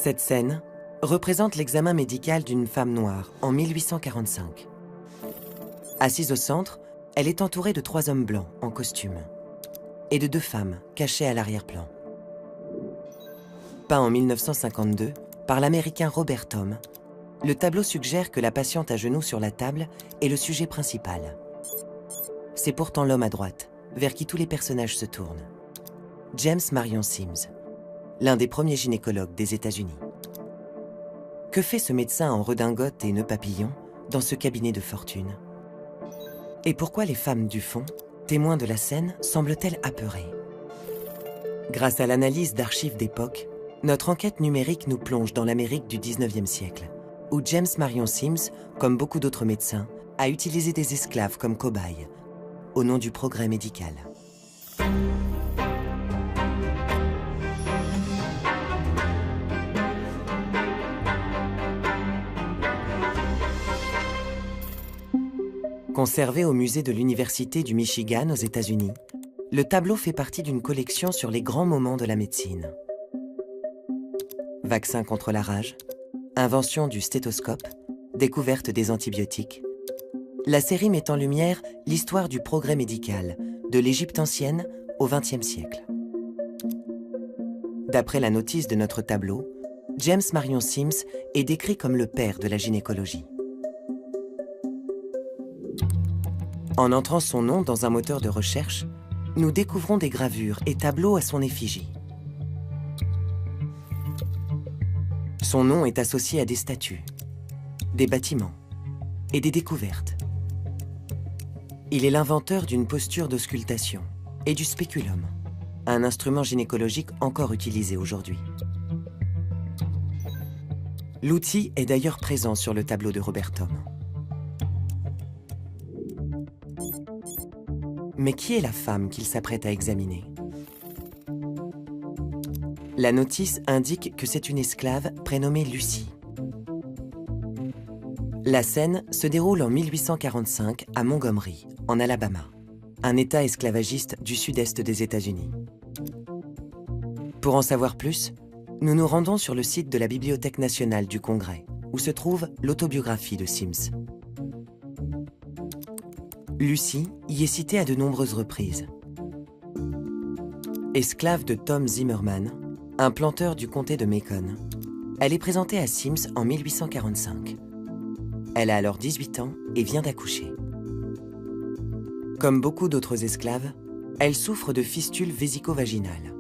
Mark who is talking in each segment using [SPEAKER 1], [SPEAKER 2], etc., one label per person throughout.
[SPEAKER 1] Cette scène représente l'examen médical d'une femme noire en 1845. Assise au centre, elle est entourée de 3 hommes blancs en costume et de 2 femmes cachées à l'arrière-plan. Peint en 1952 par l'Américain Robert Thom, le tableau suggère que la patiente à genoux sur la table est le sujet principal. C'est pourtant l'homme à droite, vers qui tous les personnages se tournent. James Marion Sims, l'un des premiers gynécologues des États-Unis. Que fait ce médecin en redingote et nœud papillon dans ce cabinet de fortune? Et pourquoi les femmes du fond, témoins de la scène, semblent-elles apeurées? Grâce à l'analyse d'archives d'époque, notre enquête numérique nous plonge dans l'Amérique du 19e siècle, où James Marion Sims, comme beaucoup d'autres médecins, a utilisé des esclaves comme cobayes, au nom du progrès médical. Conservé au musée de l'Université du Michigan aux États-Unis, le tableau fait partie d'une collection sur les grands moments de la médecine. Vaccin contre la rage, invention du stéthoscope, découverte des antibiotiques. La série met en lumière l'histoire du progrès médical, de l'Égypte ancienne au XXe siècle. D'après la notice de notre tableau, James Marion Sims est décrit comme le père de la gynécologie. En entrant son nom dans un moteur de recherche, nous découvrons des gravures et tableaux à son effigie. Son nom est associé à des statues, des bâtiments et des découvertes. Il est l'inventeur d'une posture d'auscultation et du spéculum, un instrument gynécologique encore utilisé aujourd'hui. L'outil est d'ailleurs présent sur le tableau de Robert Thom. Mais qui est la femme qu'il s'apprête à examiner? La notice indique que c'est une esclave prénommée Lucie. La scène se déroule en 1845 à Montgomery, en Alabama, un État esclavagiste du sud-est des États-Unis. Pour en savoir plus, nous nous rendons sur le site de la Bibliothèque nationale du Congrès, où se trouve l'autobiographie de Sims. Lucie y est citée à de nombreuses reprises. Esclave de Tom Zimmerman, un planteur du comté de Macon, elle est présentée à Sims en 1845. Elle a alors 18 ans et vient d'accoucher. Comme beaucoup d'autres esclaves, elle souffre de fistules vésico-vaginales,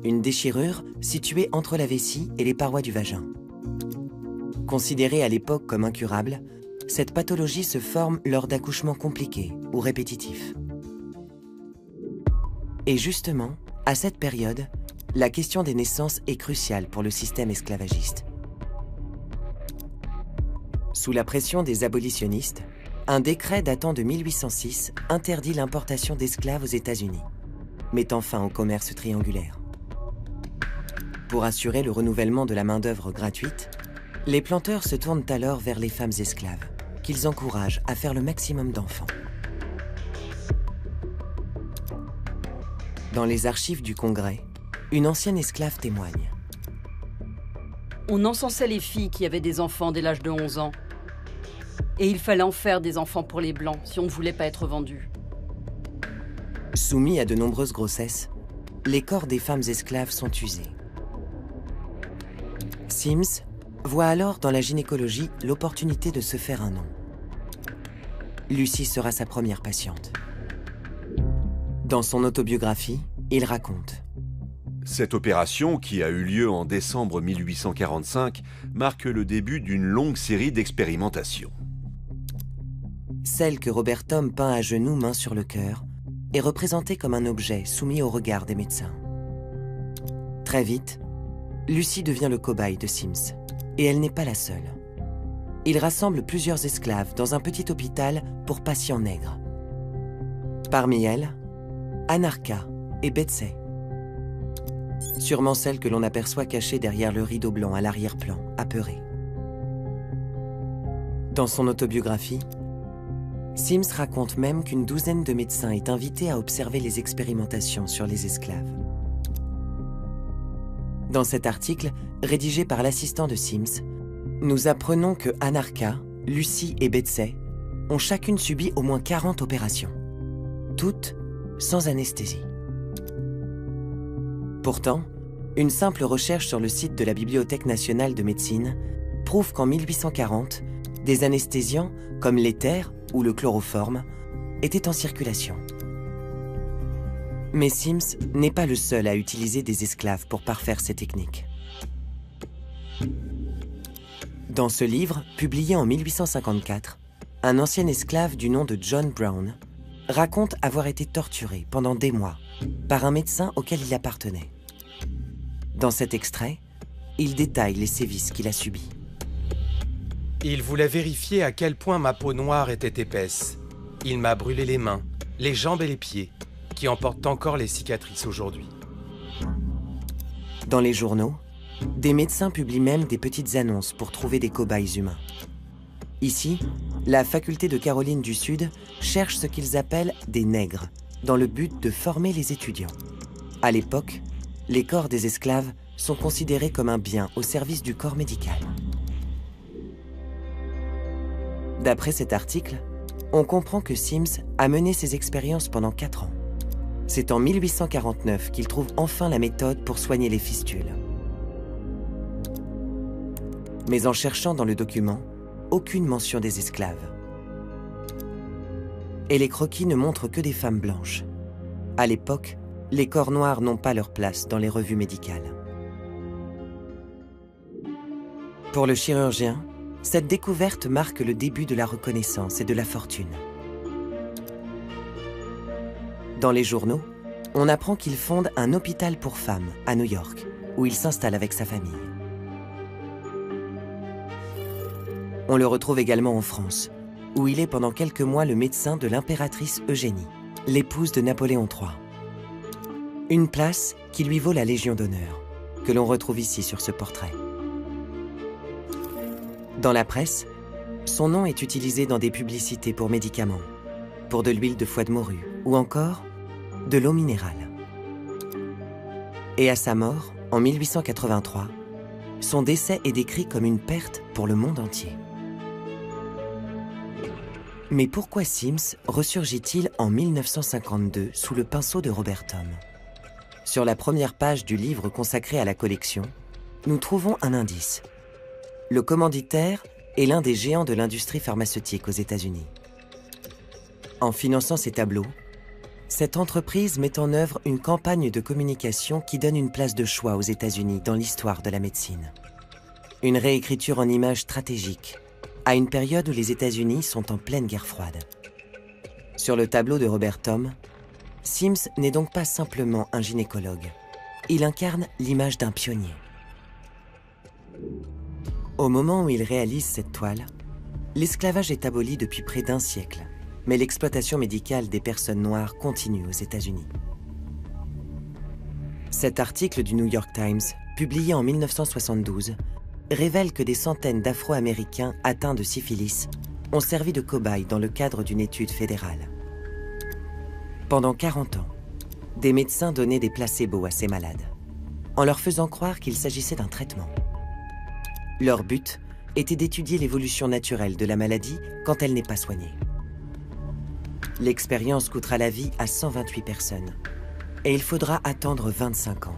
[SPEAKER 1] une déchirure située entre la vessie et les parois du vagin. Considérée à l'époque comme incurable, cette pathologie se forme lors d'accouchements compliqués ou répétitifs. Et justement, à cette période, la question des naissances est cruciale pour le système esclavagiste. Sous la pression des abolitionnistes, un décret datant de 1806 interdit l'importation d'esclaves aux États-Unis, mettant fin au commerce triangulaire. Pour assurer le renouvellement de la main-d'œuvre gratuite, les planteurs se tournent alors vers les femmes esclaves, qu'ils encouragent à faire le maximum d'enfants. Dans les archives du Congrès, une ancienne esclave témoigne.
[SPEAKER 2] On encensait les filles qui avaient des enfants dès l'âge de 11 ans. Et il fallait en faire des enfants pour les Blancs si on ne voulait pas être vendu.
[SPEAKER 1] Soumis à de nombreuses grossesses, les corps des femmes esclaves sont usés. Sims voit alors dans la gynécologie l'opportunité de se faire un nom. Lucie sera sa première patiente. Dans son autobiographie, il raconte:
[SPEAKER 3] Cette opération, qui a eu lieu en décembre 1845, marque le début d'une longue série d'expérimentations.
[SPEAKER 1] Celle que Robert Thom peint à genoux, main sur le cœur, est représentée comme un objet soumis au regard des médecins. Très vite, Lucie devient le cobaye de Sims, et elle n'est pas la seule. Il rassemble plusieurs esclaves dans un petit hôpital pour patients nègres. Parmi elles, Anarcha et Betsey. Sûrement celle que l'on aperçoit cachée derrière le rideau blanc à l'arrière-plan, apeurée. Dans son autobiographie, Sims raconte même qu'une douzaine de médecins est invitée à observer les expérimentations sur les esclaves. Dans cet article, rédigé par l'assistant de Sims, nous apprenons que Anarcha, Lucy et Betsey ont chacune subi au moins 40 opérations, toutes sans anesthésie. Pourtant, une simple recherche sur le site de la Bibliothèque nationale de médecine prouve qu'en 1840, des anesthésiants comme l'éther ou le chloroforme étaient en circulation. Mais Sims n'est pas le seul à utiliser des esclaves pour parfaire ces techniques. Dans ce livre, publié en 1854, un ancien esclave du nom de John Brown raconte avoir été torturé pendant des mois par un médecin auquel il appartenait. Dans cet extrait, il détaille les sévices qu'il a subis.
[SPEAKER 4] Il voulait vérifier à quel point ma peau noire était épaisse. Il m'a brûlé les mains, les jambes et les pieds, qui en portent encore les cicatrices aujourd'hui.
[SPEAKER 1] Dans les journaux, des médecins publient même des petites annonces pour trouver des cobayes humains. Ici, la faculté de Caroline du Sud cherche ce qu'ils appellent des nègres, dans le but de former les étudiants. À l'époque, les corps des esclaves sont considérés comme un bien au service du corps médical. D'après cet article, on comprend que Sims a mené ses expériences pendant 4 ans. C'est en 1849 qu'il trouve enfin la méthode pour soigner les fistules. Mais en cherchant dans le document, aucune mention des esclaves. Et les croquis ne montrent que des femmes blanches. À l'époque, les corps noirs n'ont pas leur place dans les revues médicales. Pour le chirurgien, cette découverte marque le début de la reconnaissance et de la fortune. Dans les journaux, on apprend qu'il fonde un hôpital pour femmes à New York, où il s'installe avec sa famille. On le retrouve également en France, où il est pendant quelques mois le médecin de l'impératrice Eugénie, l'épouse de Napoléon III. Une place qui lui vaut la Légion d'honneur, que l'on retrouve ici sur ce portrait. Dans la presse, son nom est utilisé dans des publicités pour médicaments, pour de l'huile de foie de morue ou encore de l'eau minérale. Et à sa mort, en 1883, son décès est décrit comme une perte pour le monde entier. Mais pourquoi Sims ressurgit-il en 1952 sous le pinceau de Robert Thom? Sur la première page du livre consacré à la collection, nous trouvons un indice. Le commanditaire est l'un des géants de l'industrie pharmaceutique aux États-Unis. En finançant ces tableaux, cette entreprise met en œuvre une campagne de communication qui donne une place de choix aux États-Unis dans l'histoire de la médecine. Une réécriture en images stratégique, à une période où les États-Unis sont en pleine guerre froide. Sur le tableau de Robert Thom, Sims n'est donc pas simplement un gynécologue. Il incarne l'image d'un pionnier. Au moment où il réalise cette toile, l'esclavage est aboli depuis près d'1 siècle, mais l'exploitation médicale des personnes noires continue aux États-Unis. Cet article du New York Times, publié en 1972, révèle que des centaines d'Afro-Américains atteints de syphilis ont servi de cobayes dans le cadre d'une étude fédérale. Pendant 40 ans, des médecins donnaient des placebos à ces malades, en leur faisant croire qu'il s'agissait d'un traitement. Leur but était d'étudier l'évolution naturelle de la maladie quand elle n'est pas soignée. L'expérience coûtera la vie à 128 personnes, et il faudra attendre 25 ans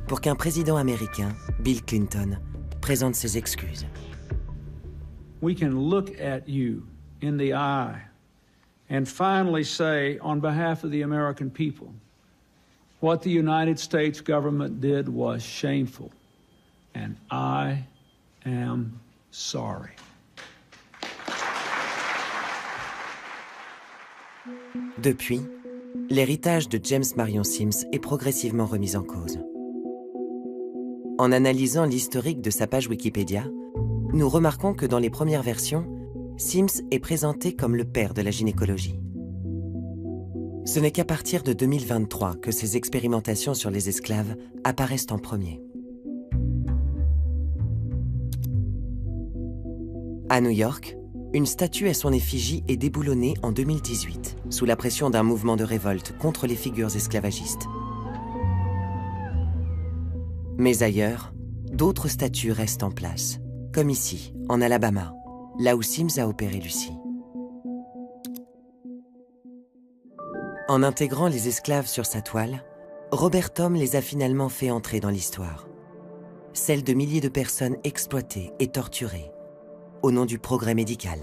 [SPEAKER 1] pour qu'un président américain, Bill Clinton, présente ses excuses.
[SPEAKER 5] We can look at you in the eye and finally say, on behalf of the American people, what the United States government did was shameful, and I am sorry.
[SPEAKER 1] Depuis, l'héritage de James Marion Sims est progressivement remis en cause. En analysant l'historique de sa page Wikipédia, nous remarquons que dans les premières versions, Sims est présenté comme le père de la gynécologie. Ce n'est qu'à partir de 2023 que ses expérimentations sur les esclaves apparaissent en premier. À New York, une statue à son effigie est déboulonnée en 2018, sous la pression d'un mouvement de révolte contre les figures esclavagistes. Mais ailleurs, d'autres statues restent en place, comme ici, en Alabama, là où Sims a opéré Lucy. En intégrant les esclaves sur sa toile, Robert Thom les a finalement fait entrer dans l'histoire. Celle de milliers de personnes exploitées et torturées, au nom du progrès médical.